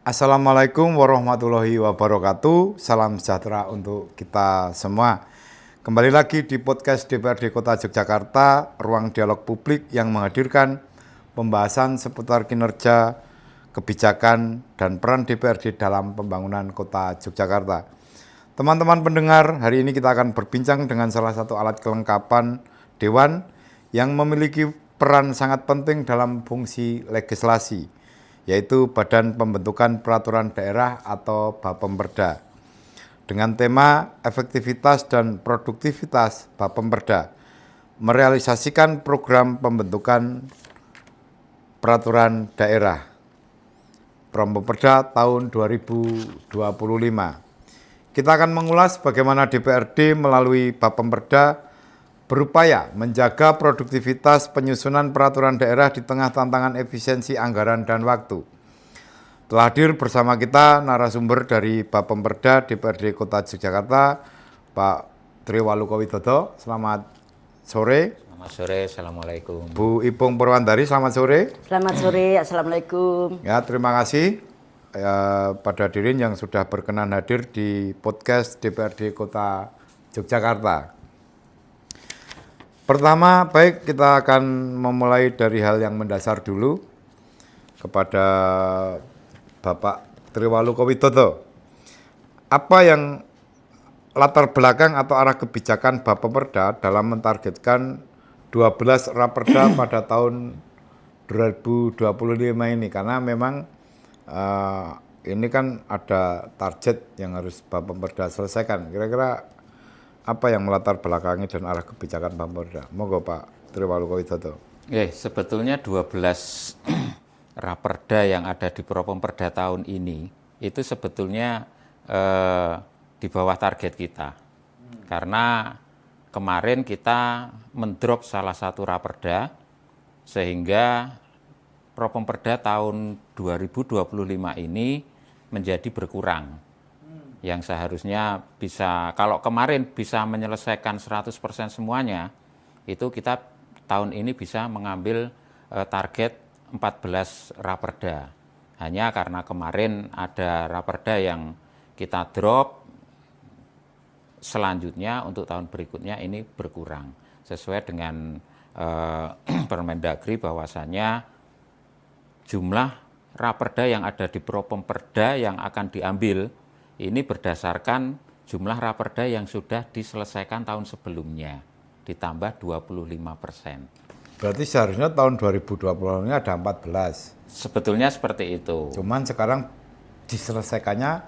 Assalamualaikum warahmatullahi wabarakatuh. Salam sejahtera untuk kita semua. Kembali lagi di podcast DPRD Kota Yogyakarta, ruang dialog publik yang menghadirkan pembahasan seputar kinerja, kebijakan, dan peran DPRD dalam pembangunan Kota Yogyakarta. Teman-teman pendengar, hari ini kita akan berbincang dengan salah satu alat kelengkapan Dewan yang memiliki peran sangat penting dalam fungsi legislasi, yaitu Badan Pembentukan Peraturan Daerah atau Bapemperda. Dengan tema efektivitas dan produktivitas Bapemperda, merealisasikan program pembentukan peraturan daerah Bapemperda tahun 2025. Kita akan mengulas bagaimana DPRD melalui Bapemperda berupaya menjaga produktivitas penyusunan peraturan daerah di tengah tantangan efisiensi anggaran dan waktu. Telah hadir bersama kita narasumber dari Bapemperda DPRD Kota Yogyakarta, Pak Triwaluko Widodo. Selamat sore. Selamat sore, Assalamualaikum. Bu Ipung Purwandari, selamat sore. Selamat sore, Assalamualaikum. Ya, terima kasih pada hadirin yang sudah berkenan hadir di podcast DPRD Kota Yogyakarta. Pertama, baik kita akan memulai dari hal yang mendasar dulu kepada Bapak Triwaluko Widodo. Apa yang latar belakang atau arah kebijakan Bapemperda dalam mentargetkan 12 raperda pada tahun 2025 ini? Karena memang ini kan ada target yang harus Bapemperda selesaikan. Kira-kira apa yang melatar belakangi dan arah kebijakan Bapemperda? Monggo Pak Triwaluko Widodo. Sebetulnya 12 raperda yang ada di Bapemperda tahun ini itu sebetulnya di bawah target kita. Karena kemarin kita mendrop salah satu raperda sehingga Bapemperda tahun 2025 ini menjadi berkurang. Yang seharusnya bisa, kalau kemarin bisa menyelesaikan 100% semuanya, itu kita tahun ini bisa mengambil target 14 raperda. Hanya karena kemarin ada raperda yang kita drop, selanjutnya untuk tahun berikutnya ini berkurang. Sesuai dengan Permendagri bahwasannya jumlah raperda yang ada di Bapemperda yang akan diambil ini berdasarkan jumlah raperda yang sudah diselesaikan tahun sebelumnya, ditambah 25%. Berarti seharusnya tahun 2020 ini ada 14. Sebetulnya seperti itu. Cuman sekarang diselesaikannya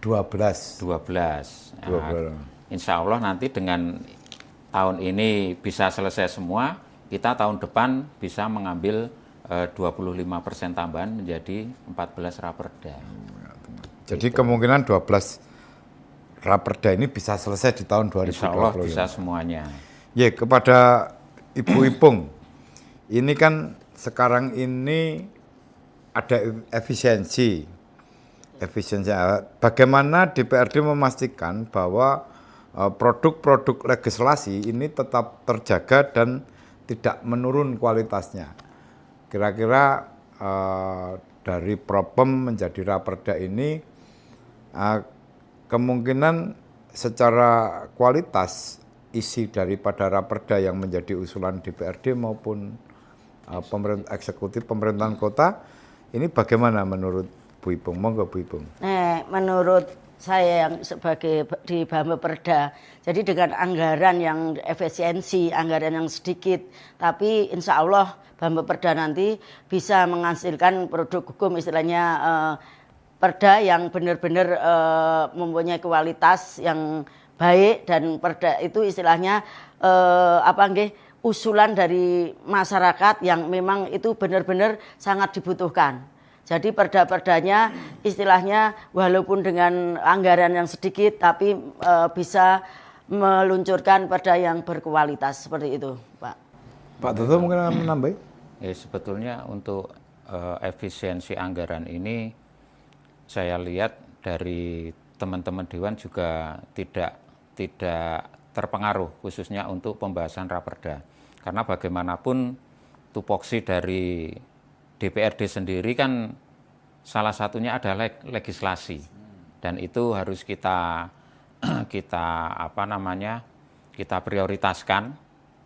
12. 12. Nah, insya Allah nanti dengan tahun ini bisa selesai semua, kita tahun depan bisa mengambil 25% tambahan menjadi 14 raperda. Jadi kemungkinan 12 raperda ini bisa selesai di tahun 2020. Insya Allah bisa semuanya. Ya, kepada Ibu Ipung, ini kan sekarang ini ada efisiensi. Bagaimana DPRD memastikan bahwa produk-produk legislasi ini tetap terjaga dan tidak menurun kualitasnya? Kira-kira dari Propem menjadi raperda ini kemungkinan secara kualitas isi daripada raperda yang menjadi usulan DPRD maupun pemerintah eksekutif pemerintahan kota ini bagaimana menurut Bu Ipung? Monggo Bu Ipung. Menurut saya yang sebagai di Bapemperda, jadi dengan anggaran yang efisiensi, anggaran yang sedikit, tapi insya Allah Bapemperda nanti bisa menghasilkan produk hukum istilahnya perda yang benar-benar mempunyai kualitas yang baik, dan perda itu istilahnya usulan dari masyarakat yang memang itu benar-benar sangat dibutuhkan. Jadi perda-perdanya istilahnya walaupun dengan anggaran yang sedikit tapi bisa meluncurkan perda yang berkualitas seperti itu, Pak. Pak Toto mungkin akan menambah? Sebetulnya untuk efisiensi anggaran ini saya lihat dari teman-teman Dewan juga tidak terpengaruh khususnya untuk pembahasan raperda. Karena bagaimanapun tupoksi dari DPRD sendiri kan salah satunya adalah legislasi. Dan itu harus kita kita prioritaskan,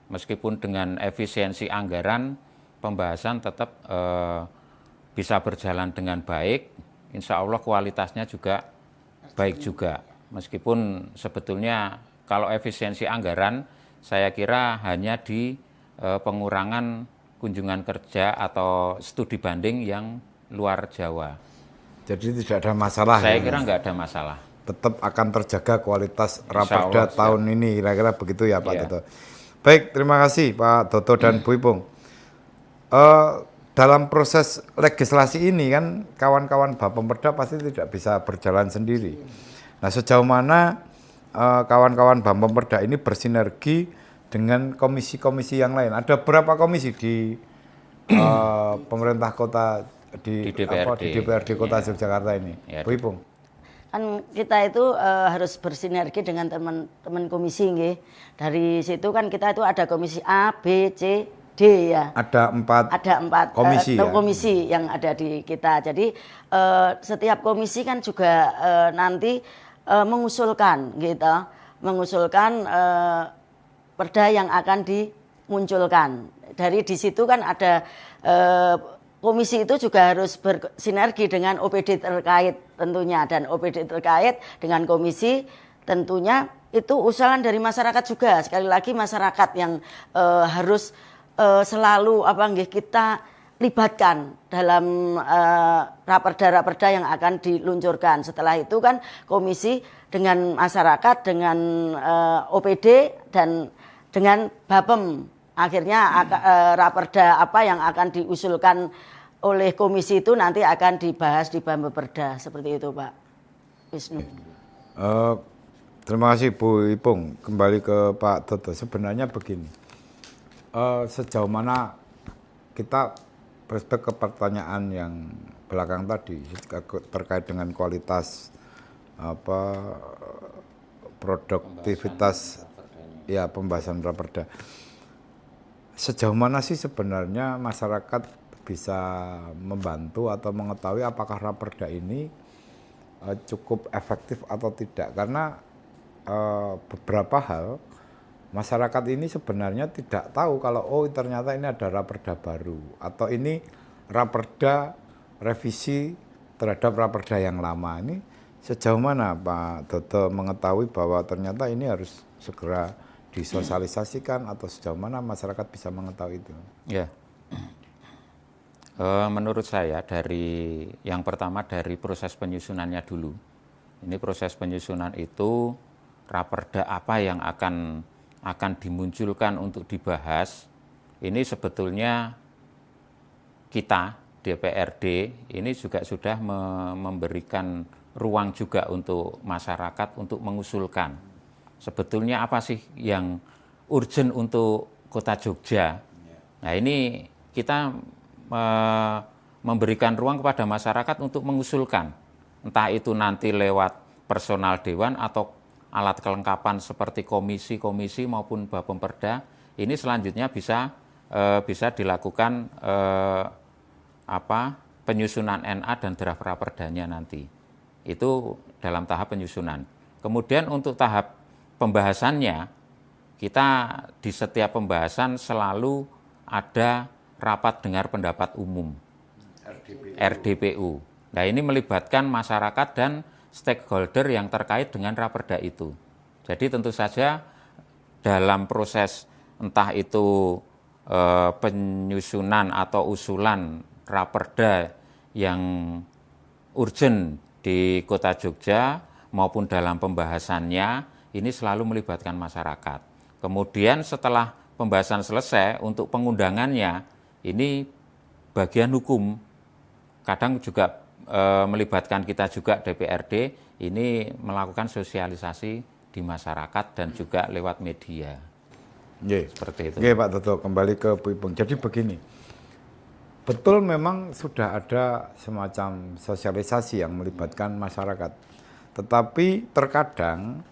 meskipun dengan efisiensi anggaran pembahasan tetap bisa berjalan dengan baik, insya Allah kualitasnya juga baik juga. Meskipun sebetulnya kalau efisiensi anggaran saya kira hanya di pengurangan kunjungan kerja atau studi banding yang luar Jawa. Jadi tidak ada masalah. Saya kira nggak ada masalah. Tetap akan terjaga kualitas Insya Raperda Allah, tahun ini, kira-kira begitu ya Pak Iya. Toto. Baik, terima kasih Pak Toto dan Bu Ipung. Dalam proses legislasi ini kan kawan-kawan Bapemperda pasti tidak bisa berjalan sendiri. Nah, sejauh mana kawan-kawan Bapemperda ini bersinergi dengan komisi-komisi yang lain? Ada berapa komisi di pemerintah kota di DPRD Kota Yogyakarta ini? Ya, Bu Ipung. Kan kita itu harus bersinergi dengan teman-teman komisi nggih. Dari situ kan kita itu ada komisi A, B, C, D ya. Ada empat komisi ya? Komisi yang ada di kita. Jadi setiap komisi kan juga nanti mengusulkan gitu, mengusulkan perda yang akan dimunculkan. Dari di situ kan ada komisi itu juga harus bersinergi dengan OPD terkait tentunya, dan OPD terkait dengan komisi tentunya itu usulan dari masyarakat juga. Sekali lagi masyarakat yang harus selalu kita libatkan dalam raperda-raperda yang akan diluncurkan. Setelah itu kan komisi dengan masyarakat, dengan OPD dan dengan Bapem. Akhirnya raperda apa yang akan diusulkan oleh komisi itu nanti akan dibahas di Bapemperda, seperti itu Pak Wisnu. Terima kasih Bu Ipung. Kembali ke Pak Toto. Sebenarnya begini, sejauh mana kita prospek ke pertanyaan yang belakang tadi terkait dengan kualitas produktivitas ya pembahasan raperda. Sejauh mana sih sebenarnya masyarakat bisa membantu atau mengetahui apakah raperda ini cukup efektif atau tidak? Karena beberapa hal masyarakat ini sebenarnya tidak tahu kalau ternyata ini ada raperda baru atau ini raperda revisi terhadap raperda yang lama. Ini sejauh mana Pak Toto mengetahui bahwa ternyata ini harus segera disosialisasikan atau sejauh mana masyarakat bisa mengetahui itu? Ya, menurut saya dari yang pertama dari proses penyusunannya dulu. Ini proses penyusunan itu raperda apa yang akan dimunculkan untuk dibahas. Ini sebetulnya kita DPRD ini juga sudah memberikan ruang juga untuk masyarakat untuk mengusulkan. Sebetulnya apa sih yang urgent untuk Kota Jogja? Nah ini kita memberikan ruang kepada masyarakat untuk mengusulkan. Entah itu nanti lewat personal dewan atau alat kelengkapan seperti komisi-komisi maupun Bapemperda. Ini selanjutnya bisa dilakukan penyusunan NA dan draft raperdanya nanti. Itu dalam tahap penyusunan. Kemudian untuk tahap pembahasannya, kita di setiap pembahasan selalu ada rapat dengar pendapat umum, RDPU. Nah ini melibatkan masyarakat dan stakeholder yang terkait dengan raperda itu. Jadi tentu saja dalam proses entah itu penyusunan atau usulan raperda yang urgent di Kota Jogja maupun dalam pembahasannya, ini selalu melibatkan masyarakat. Kemudian setelah pembahasan selesai untuk pengundangannya, ini bagian hukum kadang juga melibatkan kita juga DPRD ini melakukan sosialisasi di masyarakat dan juga lewat media. Seperti itu. Oke Pak Toto, kembali ke Bu Ipung. Jadi begini, betul memang sudah ada semacam sosialisasi yang melibatkan masyarakat. Tetapi terkadang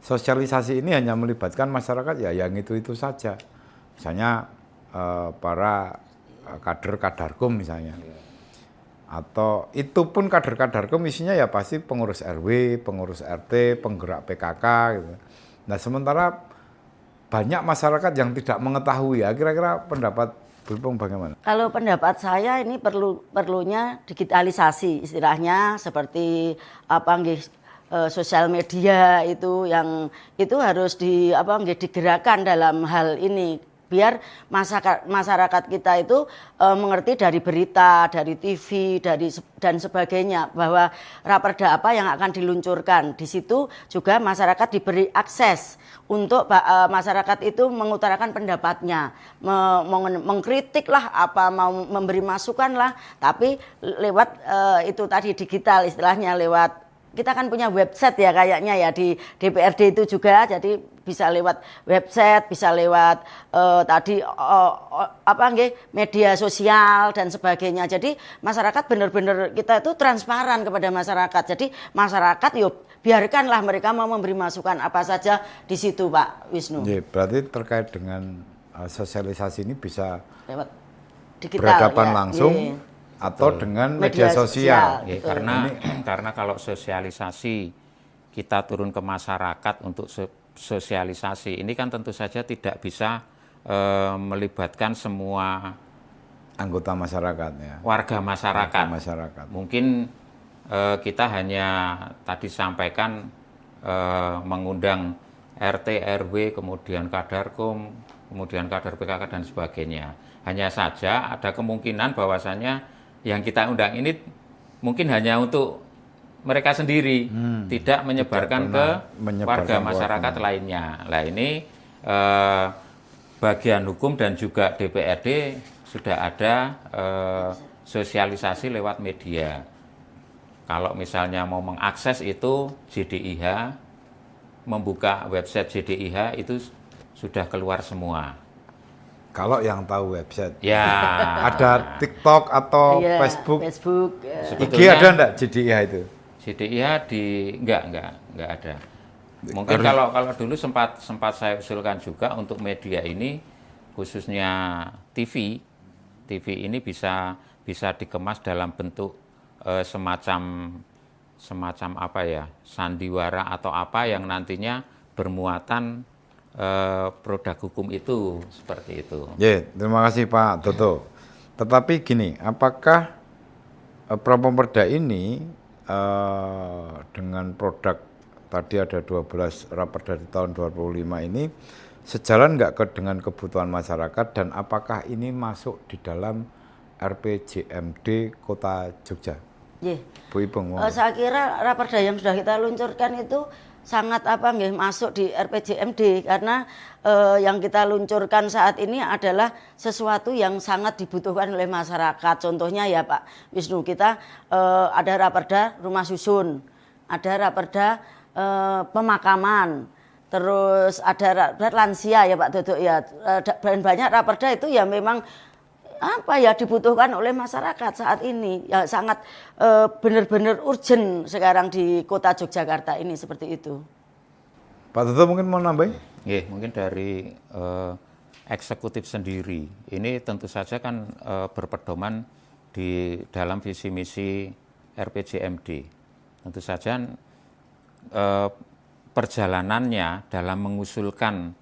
sosialisasi ini hanya melibatkan masyarakat ya yang itu saja. Misalnya para kader Kadarkum misalnya. Atau itu pun kader-kader komisinya ya pasti pengurus RW, pengurus RT, penggerak PKK gitu. Nah sementara banyak masyarakat yang tidak mengetahui ya, kira-kira pendapat Bu Ipung bagaimana? Kalau pendapat saya ini perlunya digitalisasi istilahnya seperti apa nggih sosial media itu yang itu harus digerakkan dalam hal ini biar masyarakat kita itu mengerti dari berita, dari TV, dan sebagainya bahwa raperda apa yang akan diluncurkan. Di situ juga masyarakat diberi akses untuk masyarakat itu mengutarakan pendapatnya, mengkritik lah apa mau memberi masukan lah, tapi lewat itu tadi digital istilahnya lewat kita kan punya website ya kayaknya ya di DPRD itu juga, jadi bisa lewat website, bisa lewat media sosial dan sebagainya. Jadi masyarakat benar-benar kita itu transparan kepada masyarakat. Jadi masyarakat yuk biarkanlah mereka mau memberi masukan apa saja di situ Pak Wisnu. Ya, berarti terkait dengan sosialisasi ini bisa Lewat digital, berhadapan ya. langsung. Yeah. Atau dengan media sosial. Ya, karena kalau sosialisasi kita turun ke masyarakat untuk sosialisasi ini kan tentu saja tidak bisa melibatkan semua anggota masyarakat ya. Warga masyarakat. Mungkin kita hanya tadi sampaikan mengundang RT, RW, kemudian Kadarkom, kemudian kader PKK dan sebagainya. Hanya saja ada kemungkinan bahwasannya yang kita undang ini mungkin hanya untuk mereka sendiri, tidak menyebarkan ke warga masyarakat lainnya. Nah ini bagian hukum dan juga DPRD sudah ada sosialisasi lewat media. Kalau misalnya mau mengakses itu JDIH, membuka website JDIH itu sudah keluar semua. Kalau yang tahu website, ya ada TikTok atau iya, Facebook, IG ada enggak JDIH itu? JDIH enggak ada. Mungkin kalau dulu sempat saya usulkan juga untuk media ini, khususnya TV ini bisa dikemas dalam bentuk semacam apa ya, sandiwara atau apa yang nantinya bermuatan produk hukum itu seperti itu. Ya, terima kasih Pak Toto. Tetapi gini, apakah Praperda ini dengan produk tadi ada 12 raperda di tahun 2005 ini sejalan nggak dengan kebutuhan masyarakat dan apakah ini masuk di dalam RPJMD Kota Jogja? Yeah. Bu Ipung. Saya kira raperda yang sudah kita luncurkan itu sangat masuk di RPJMD karena yang kita luncurkan saat ini adalah sesuatu yang sangat dibutuhkan oleh masyarakat. Contohnya ya Pak Wisnu, kita ada raperda rumah susun, ada raperda pemakaman, terus ada raperda lansia ya Pak Dodo ya. Dan banyak raperda itu ya memang dibutuhkan oleh masyarakat saat ini ya sangat benar-benar urgent sekarang di Kota Yogyakarta ini seperti itu. Pak Toto mungkin mau nambahin? Ya, mungkin dari eksekutif sendiri ini tentu saja kan berpedoman di dalam visi misi RPJMD. Tentu saja perjalanannya dalam mengusulkan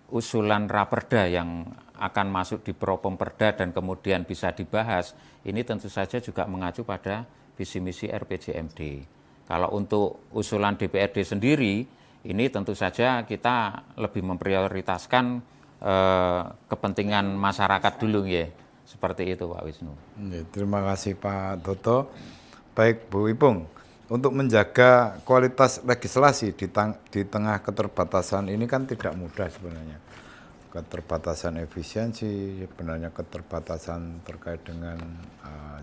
usulan raperda yang akan masuk di Propemperda dan kemudian bisa dibahas, ini tentu saja juga mengacu pada visi misi RPJMD. Kalau untuk usulan DPRD sendiri, ini tentu saja kita lebih memprioritaskan kepentingan masyarakat dulu ya. Seperti itu Pak Wisnu. Ya, terima kasih Pak Toto. Baik Bu Ipung, untuk menjaga kualitas legislasi di tengah keterbatasan ini kan tidak mudah sebenarnya. Keterbatasan efisiensi, sebenarnya keterbatasan terkait dengan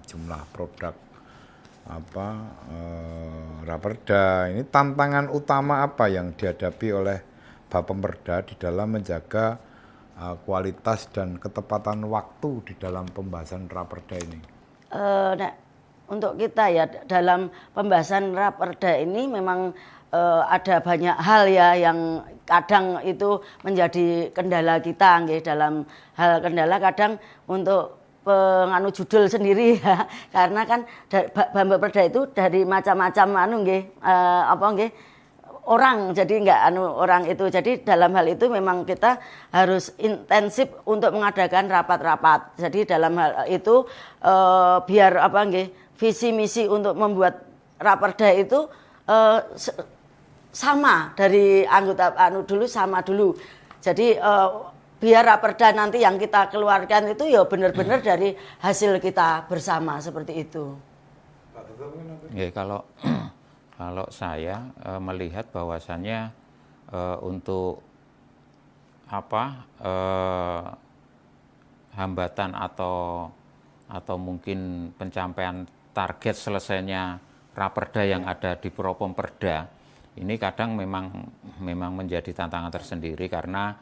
jumlah produk raperda. Ini tantangan utama apa yang dihadapi oleh Bapemperda di dalam menjaga kualitas dan ketepatan waktu di dalam pembahasan raperda ini? Untuk kita ya dalam pembahasan raperda ini memang ada banyak hal ya yang kadang itu menjadi kendala kita nggih. Dalam hal kendala kadang untuk penganu judul sendiri ya. Karena kan Bamba Perda itu dari macam-macam orang, jadi enggak orang itu. Jadi dalam hal itu memang kita harus intensif untuk mengadakan rapat-rapat. Jadi dalam hal itu biar visi misi untuk membuat Raperda itu sama dari anggota dulu sama dulu. Jadi biar Raperda nanti yang kita keluarkan itu ya benar-benar dari hasil kita bersama seperti itu. Ya, kalau saya melihat bahwasannya untuk hambatan atau mungkin pencapaian target selesainya Raperda yang ada di Propemperda ini kadang memang menjadi tantangan tersendiri karena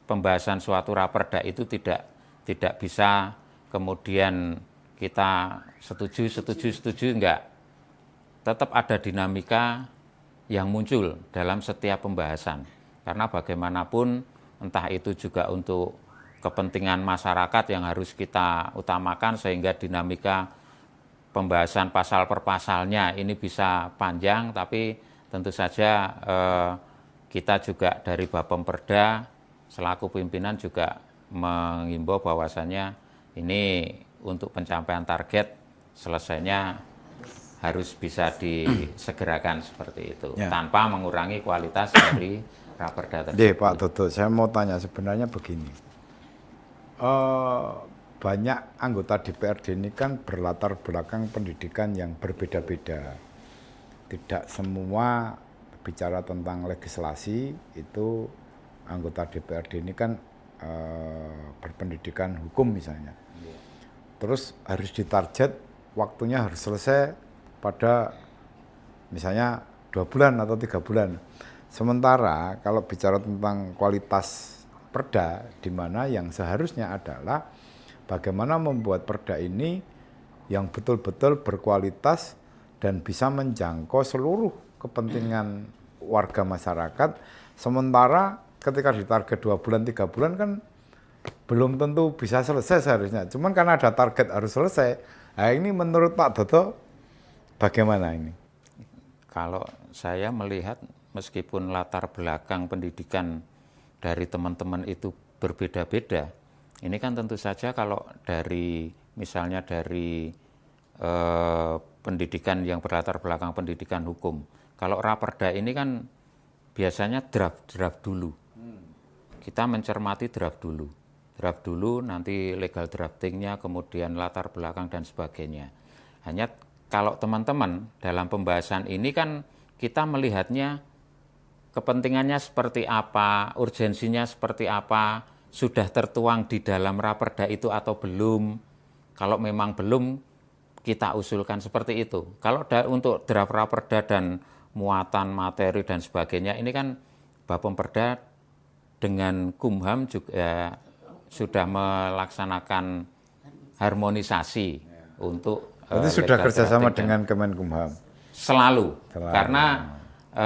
pembahasan suatu Raperda itu tidak bisa kemudian kita setuju enggak. Tetap ada dinamika yang muncul dalam setiap pembahasan. Karena bagaimanapun entah itu juga untuk kepentingan masyarakat yang harus kita utamakan sehingga dinamika pembahasan pasal per pasalnya ini bisa panjang, tapi tentu saja kita juga dari Bapemperda selaku pimpinan juga mengimbau bahwasannya ini untuk pencapaian target selesainya harus bisa disegerakan seperti itu ya, tanpa mengurangi kualitas dari Raperda tersebut. Pak Toto, saya mau tanya sebenarnya begini, banyak anggota DPRD ini kan berlatar belakang pendidikan yang berbeda-beda. Tidak semua bicara tentang legislasi itu anggota DPRD ini kan berpendidikan hukum misalnya. Terus harus ditarget waktunya harus selesai pada misalnya 2 bulan atau 3 bulan. Sementara kalau bicara tentang kualitas perda, di mana yang seharusnya adalah bagaimana membuat perda ini yang betul-betul berkualitas dan bisa menjangkau seluruh kepentingan warga masyarakat. Sementara ketika ditarget 2 bulan, 3 bulan kan belum tentu bisa selesai seharusnya. Cuman karena ada target harus selesai. Nah ini menurut Pak Toto bagaimana ini? Kalau saya melihat meskipun latar belakang pendidikan dari teman-teman itu berbeda-beda, ini kan tentu saja kalau dari misalnya dari pendidikan yang berlatar belakang pendidikan hukum, kalau Raperda ini kan biasanya draft dulu. Kita mencermati draft dulu, nanti legal draftingnya, kemudian latar belakang dan sebagainya. Hanya kalau teman-teman dalam pembahasan ini kan kita melihatnya kepentingannya seperti apa, urgensinya seperti apa, sudah tertuang di dalam Raperda itu atau belum. Kalau memang belum, kita usulkan seperti itu. Kalau untuk draft Raperda dan muatan materi dan sebagainya, ini kan Bapemperda dengan Kumham juga sudah melaksanakan harmonisasi untuk Berarti sudah kerjasama dengan Kemenkumham? Selalu. Karena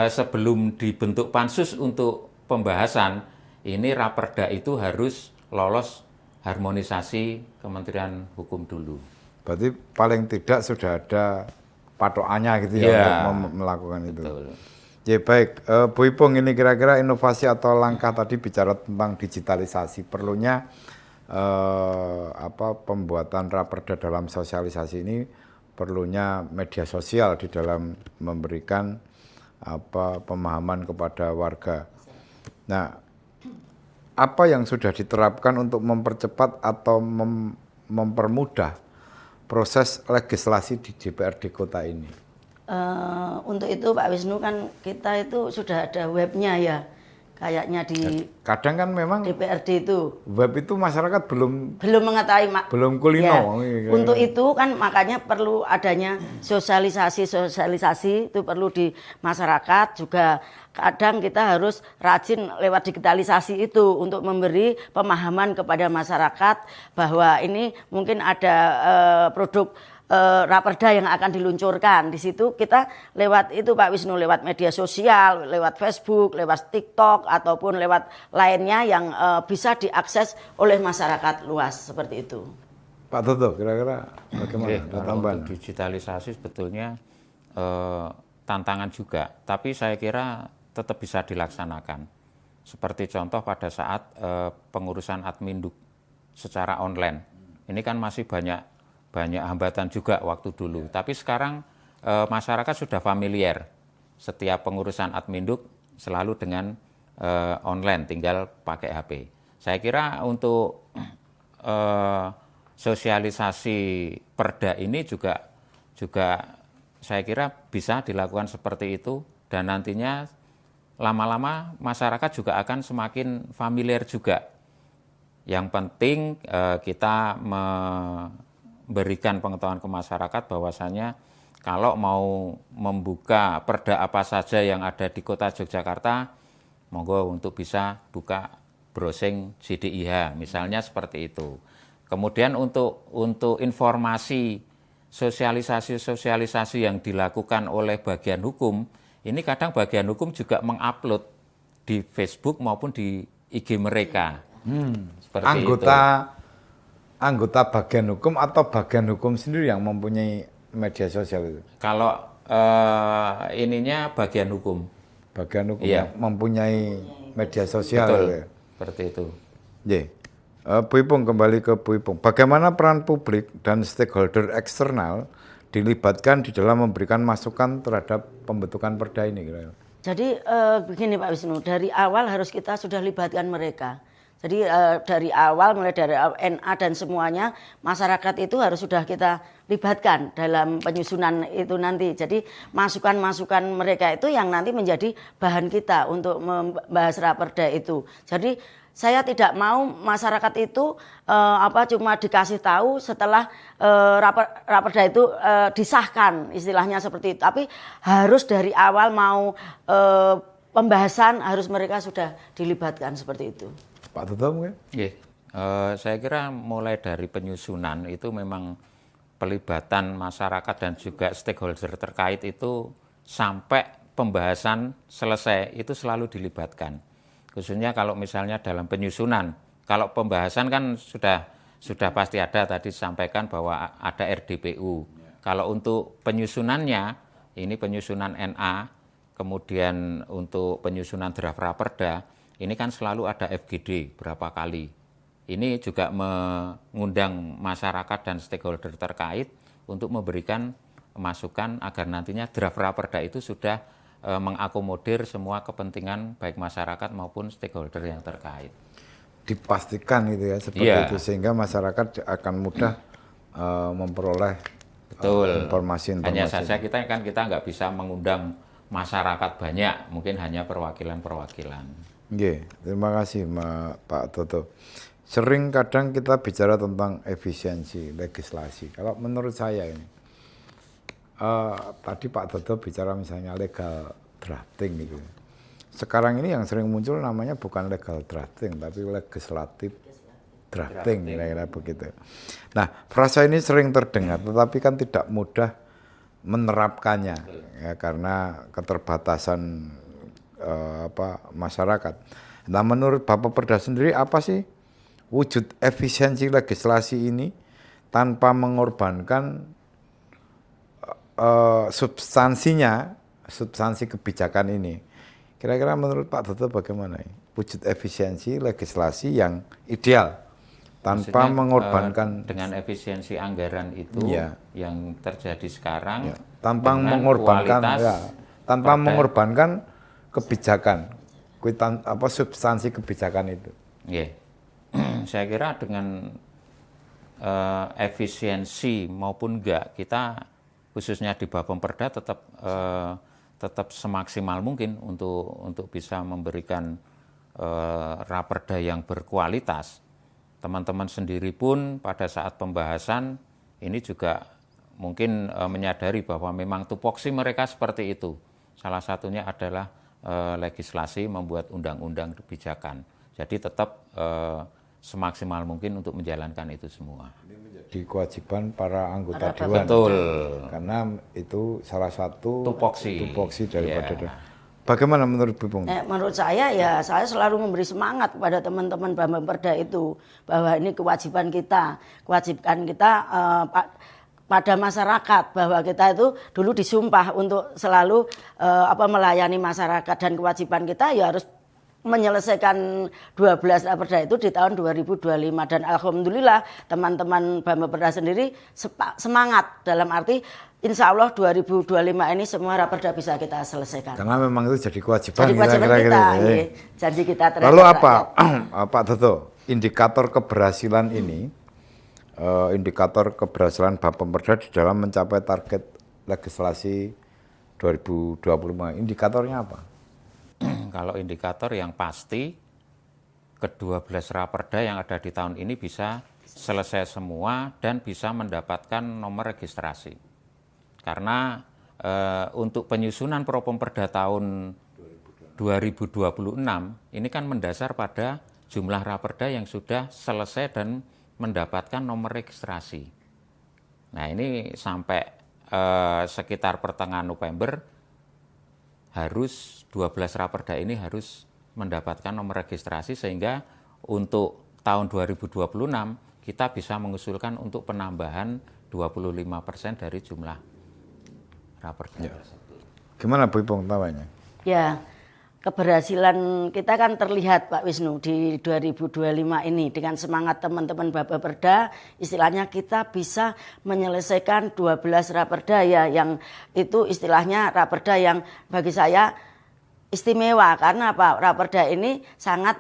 sebelum dibentuk pansus untuk pembahasan, ini Raperda itu harus lolos harmonisasi Kementerian Hukum dulu. Berarti paling tidak sudah ada patokannya gitu ya untuk melakukan itu. Betul. Ya baik, Bu Ipung, ini kira-kira inovasi atau langkah tadi bicara tentang digitalisasi, perlunya pembuatan Raperda dalam sosialisasi ini perlunya media sosial di dalam memberikan pemahaman kepada warga. Nah, apa yang sudah diterapkan untuk mempercepat atau mempermudah proses legislasi di DPRD kota ini? Untuk itu Pak Wisnu kan kita itu sudah ada webnya ya, kayaknya di kadang kan memang DPRD itu web itu masyarakat belum mengetahui belum kulino. Ya. Untuk itu kan makanya perlu adanya sosialisasi itu perlu di masyarakat juga. Kadang kita harus rajin lewat digitalisasi itu untuk memberi pemahaman kepada masyarakat bahwa ini mungkin ada produk Raperda yang akan diluncurkan. Di situ kita lewat itu Pak Wisnu, lewat media sosial, lewat Facebook, lewat TikTok ataupun lewat lainnya yang bisa diakses oleh masyarakat luas seperti itu. Pak Toto, kira-kira bagaimana? Ada Kalau tambahan? untuk digitalisasi sebetulnya tantangan juga, tapi saya kira tetap bisa dilaksanakan. Seperti contoh pada saat pengurusan admin secara online, ini kan masih banyak hambatan juga waktu dulu. Tapi sekarang masyarakat sudah familiar. Setiap pengurusan adminduk selalu dengan online, tinggal pakai HP. Saya kira untuk sosialisasi perda ini juga saya kira bisa dilakukan seperti itu, dan nantinya lama-lama masyarakat juga akan semakin familiar juga. Yang penting kita memberikan pengetahuan ke masyarakat bahwasanya kalau mau membuka perda apa saja yang ada di Kota Yogyakarta, monggo untuk bisa buka browsing JDIH, misalnya seperti itu. Kemudian untuk informasi sosialisasi yang dilakukan oleh bagian hukum, ini kadang bagian hukum juga mengupload di Facebook maupun di IG mereka. Seperti Anggota bagian hukum atau bagian hukum sendiri yang mempunyai media sosial itu? Kalau ininya bagian hukum. Bagian hukum Iya. yang mempunyai media sosial. Betul, Gitu ya? seperti itu. Ye. Bu Ipung, kembali ke Bu Ipung. Bagaimana peran publik dan stakeholder eksternal dilibatkan di dalam memberikan masukan terhadap pembentukan perda ini? Kira-kira? Jadi begini Pak Wisnu, dari awal harus kita sudah libatkan mereka. Jadi dari awal, mulai dari NA dan semuanya, masyarakat itu harus sudah kita libatkan dalam penyusunan itu nanti. Jadi masukan-masukan mereka itu yang nanti menjadi bahan kita untuk membahas raperda itu. Jadi saya tidak mau masyarakat itu cuma dikasih tahu setelah raperda itu disahkan, istilahnya seperti itu. Tapi harus dari awal mau pembahasan harus mereka sudah dilibatkan seperti itu. Pak Toto mungkin? Saya kira mulai dari penyusunan itu memang pelibatan masyarakat dan juga stakeholder terkait itu sampai pembahasan selesai itu selalu dilibatkan. Khususnya kalau misalnya dalam penyusunan, kalau pembahasan kan sudah pasti ada, tadi disampaikan bahwa ada RDPU. Kalau untuk penyusunannya, ini penyusunan NA, kemudian untuk penyusunan draft raperda, ini kan selalu ada FGD berapa kali. Ini juga mengundang masyarakat dan stakeholder terkait untuk memberikan masukan agar nantinya draft raperda itu sudah mengakomodir semua kepentingan baik masyarakat maupun stakeholder yang terkait. Dipastikan gitu ya, seperti itu sehingga masyarakat akan mudah memperoleh informasi-informasi. Hanya saja kita nggak bisa mengundang masyarakat banyak, mungkin hanya perwakilan-perwakilan. Oke, terima kasih Pak Toto. Sering kadang kita bicara tentang efisiensi legislasi. Kalau menurut saya ini, tadi Pak Toto bicara misalnya legal drafting gitu. Sekarang ini yang sering muncul namanya bukan legal drafting, tapi legislatif drafting, kira-kira begitu. Nah, frasa ini sering terdengar, tetapi kan tidak mudah menerapkannya, ya, karena keterbatasan masyarakat. Nah, menurut Bapak Perda sendiri, apa sih wujud efisiensi legislasi ini tanpa mengorbankan substansi kebijakan ini? Kira-kira menurut Pak Toto bagaimana? Wujud efisiensi legislasi yang ideal tanpa maksudnya, mengorbankan dengan efisiensi anggaran itu yang terjadi sekarang, tanpa mengorbankan kebijakan, substansi kebijakan itu. Saya kira dengan efisiensi maupun enggak, kita khususnya di Bapemperda tetap semaksimal mungkin untuk bisa memberikan raperda yang berkualitas. Teman-teman sendiri pun pada saat pembahasan ini juga mungkin menyadari bahwa memang tupoksi mereka seperti itu. Salah satunya adalah legislasi, membuat undang-undang kebijakan. Jadi tetap semaksimal mungkin untuk menjalankan itu semua. Ini menjadi kewajiban para anggota dewan. Betul. Karena itu salah satu tupoksi daripada Bagaimana menurut Bipung? Menurut saya ya saya selalu memberi semangat kepada teman-teman Bambang-Perda itu bahwa ini kewajiban kita pada masyarakat, bahwa kita itu dulu disumpah untuk selalu melayani masyarakat, dan kewajiban kita ya harus menyelesaikan 12 Raperda itu di tahun 2025, dan alhamdulillah teman-teman Bambang-Perda sendiri semangat dalam arti insya Allah 2025 ini semua Raperda bisa kita selesaikan. Karena memang itu jadi kewajiban, Jadi kewajiban kita, janji kita terhadap Lalu apa, rakyat. Pak Toto, indikator keberhasilan ini, indikator keberhasilan Bambang-Perda di dalam mencapai target legislasi 2025, indikatornya apa? Kalau indikator yang pasti, ke-12 Raperda yang ada di tahun ini bisa selesai semua dan bisa mendapatkan nomor registrasi. Karena untuk penyusunan Propemperda tahun 2026 ini kan mendasar pada jumlah Raperda yang sudah selesai dan mendapatkan nomor registrasi. Nah ini sampai sekitar pertengahan November harus 12 Raperda ini harus mendapatkan nomor registrasi, sehingga untuk tahun 2026 kita bisa mengusulkan untuk penambahan 25% dari jumlah Raperda. Ya. Gimana Bu Ipung tawanya? Ya, keberhasilan kita kan terlihat Pak Wisnu di 2025 ini dengan semangat teman-teman Bambang-Perda, istilahnya kita bisa menyelesaikan 12 Raperda ya, yang itu istilahnya Raperda yang bagi saya istimewa karena apa? Raperda ini sangat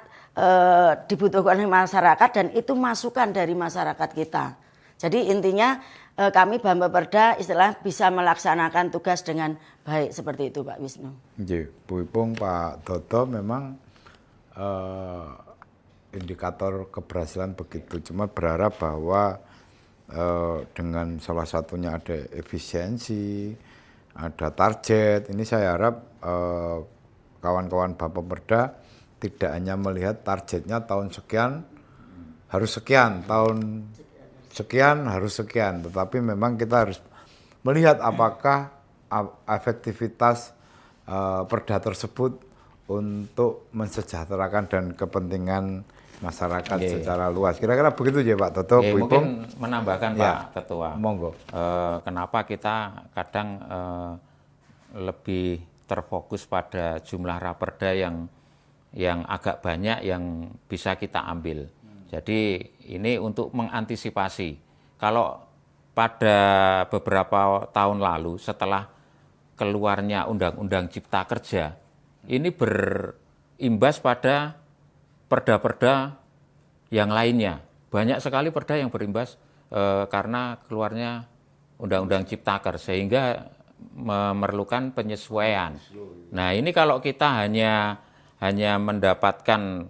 dibutuhkan oleh masyarakat dan itu masukan dari masyarakat kita. Jadi intinya kami Bambang-Perda istilah bisa melaksanakan tugas dengan baik, seperti itu Pak Wisnu. Bu Ipung, Pak Toto memang indikator keberhasilan begitu. Cuma berharap bahwa dengan salah satunya ada efisiensi, ada target. Ini saya harap kawan-kawan Bambang-Perda tidak hanya melihat targetnya tahun sekian harus sekian, tahun sekian harus sekian, tetapi memang kita harus melihat apakah efektivitas perda tersebut untuk mensejahterakan dan kepentingan masyarakat secara luas. Kira-kira begitu ya Pak Toto, Bu Ipung. Mungkin menambahkan Pak Ketua. Monggo. Kenapa kita kadang lebih terfokus pada jumlah Raperda yang agak banyak yang bisa kita ambil. Jadi ini untuk mengantisipasi. Kalau pada beberapa tahun lalu setelah keluarnya Undang-Undang Cipta Kerja, ini berimbas pada perda-perda yang lainnya. Banyak sekali perda yang berimbas karena keluarnya Undang-Undang Cipta Kerja, sehingga memerlukan penyesuaian. Nah ini kalau kita hanya mendapatkan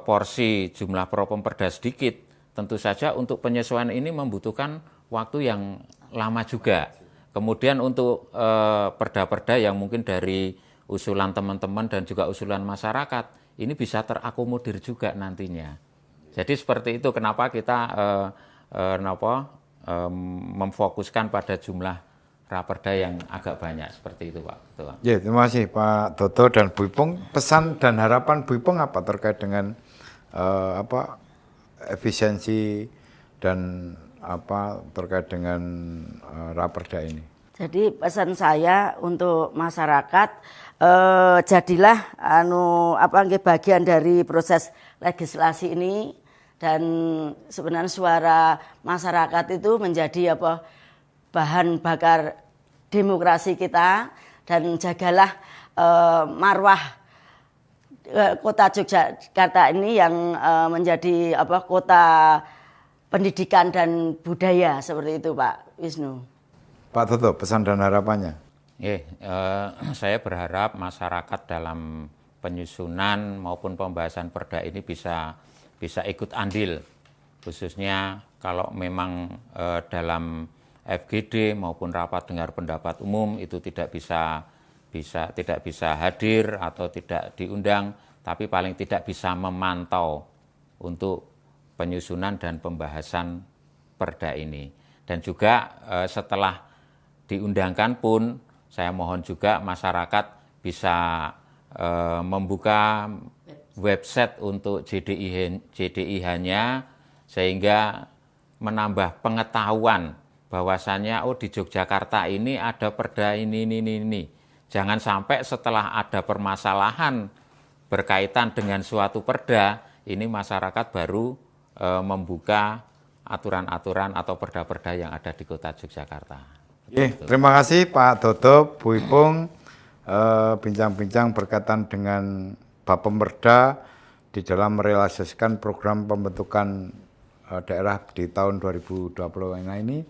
porsi jumlah Propemperda sedikit, tentu saja untuk penyesuaian ini membutuhkan waktu yang lama juga. Kemudian untuk perda-perda yang mungkin dari usulan teman-teman dan juga usulan masyarakat, ini bisa terakomodir juga nantinya. Jadi seperti itu kenapa kita memfokuskan pada jumlah Raperda yang agak banyak, seperti itu Pak Ketua. Ya, terima kasih Pak Toto dan Bu Ipung. Pesan dan harapan Bu Ipung apa terkait dengan efisiensi dan terkait dengan Raperda ini? Jadi pesan saya untuk masyarakat, jadilah bagian dari proses legislasi ini, dan sebenarnya suara masyarakat itu menjadi bahan bakar demokrasi kita, dan jagalah marwah kota Yogyakarta ini yang menjadi kota pendidikan dan budaya, seperti itu Pak Wisnu. Pak Toto, pesan dan harapannya? Saya berharap masyarakat dalam penyusunan maupun pembahasan perda ini bisa ikut andil, khususnya kalau memang dalam FGD maupun rapat dengar pendapat umum itu tidak bisa hadir atau tidak diundang, tapi paling tidak bisa memantau untuk penyusunan dan pembahasan perda ini. Dan juga setelah diundangkan pun saya mohon juga masyarakat bisa membuka website untuk JDIH-nya sehingga menambah pengetahuan bahwasannya di Yogyakarta ini ada perda ini. Jangan sampai setelah ada permasalahan berkaitan dengan suatu perda, ini masyarakat baru membuka aturan-aturan atau perda-perda yang ada di Kota Yogyakarta. Terima kasih Pak Dodo, Bu Ipung, bincang-bincang berkaitan dengan Bapemperda di dalam merealisasikan program pembentukan daerah di tahun 2020 ini.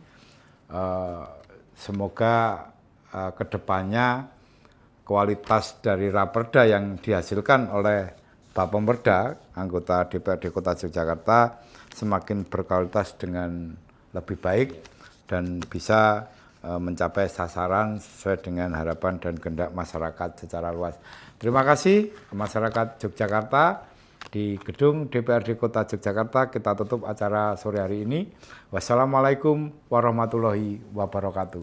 Semoga kedepannya kualitas dari raperda yang dihasilkan oleh Bapemperda, anggota DPRD Kota Yogyakarta, semakin berkualitas dengan lebih baik dan bisa mencapai sasaran sesuai dengan harapan dan kehendak masyarakat secara luas. Terima kasih masyarakat Yogyakarta. Di gedung DPRD Kota Yogyakarta kita tutup acara sore hari ini. Wassalamualaikum warahmatullahi wabarakatuh.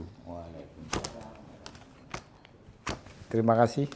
Terima kasih.